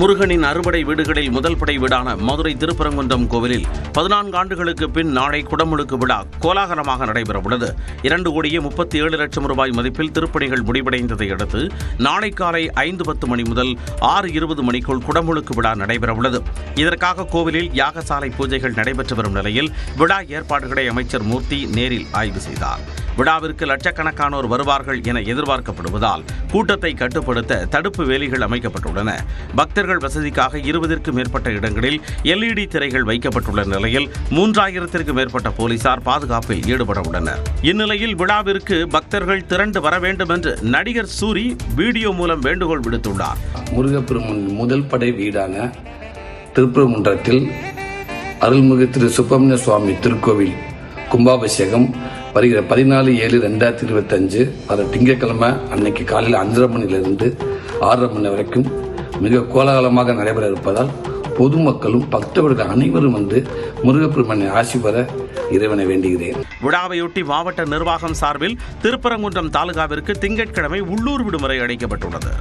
முருகனின் அறுபடை வீடுகளில் முதல் படை வீடான மதுரை திருப்பரங்குன்றம் கோவிலில் 14 ஆண்டுகளுக்கு பின் நாளை குடமுழுக்கு விழா கோலாகலமாக நடைபெறவுள்ளது. 2,37,00,000 ரூபாய் மதிப்பில் திருப்பணிகள் முடிவடைந்ததை அடுத்து நாளை காலை 5:10 மணி முதல் 6:20 மணிக்குள் குடமுழுக்கு விழா நடைபெறவுள்ளது. இதற்காக கோவிலில் யாகசாலை பூஜைகள் நடைபெற்று வரும் நிலையில் விழா ஏற்பாடுகளை அமைச்சர் மூர்த்தி நேரில் ஆய்வு செய்தார். விழாவிற்கு லட்சக்கணக்கானோர் வருவார்கள் என எதிர்பார்க்கப்படுவதால் கூட்டத்தை கட்டுப்படுத்த தடுப்பு வேலிகள் அமைக்கப்பட்டுள்ளன. பக்தர்கள் வசதிக்காக 20க்கும் மேற்பட்ட இடங்களில் LED திரைகள் வைக்கப்பட்டுள்ள நிலையில் 3000த்திற்கும் மேற்பட்ட போலீசார் பாதுகாப்பில் ஈடுபட உள்ளனர். இந்நிலையில் விழாவிற்கு பக்தர்கள் திரண்டு வர வேண்டும் என்று நடிகர் சூரி வீடியோ மூலம் வேண்டுகோள் விடுத்துள்ளார். முருகப்பெருமான் முதல் படை வீடான திருப்பரங்குன்றத்தில் அருள்மிகு திரு சுப்பிரமணிய சுவாமி திருக்கோவில் கும்பாபிஷேகம் வருகிற 14/7/2025 வர திங்கட்கிழமை அன்னைக்கு காலையில் 5:30 மணிலிருந்து 6:30 மணி வரைக்கும் மிக கோலாகலமாக நடைபெற இருப்பதால் பொதுமக்களும் பக்தர்கள் அனைவரும் வந்து முருகப்பெருமானை ஆசி பெற இறைவனை வேண்டுகிறேன். விழாவையொட்டி மாவட்ட நிர்வாகம் சார்பில் திருப்பரங்குன்றம் தாலுகாவிற்கு திங்கட்கிழமை உள்ளூர் விடுமுறை அளிக்கப்பட்டுள்ளது.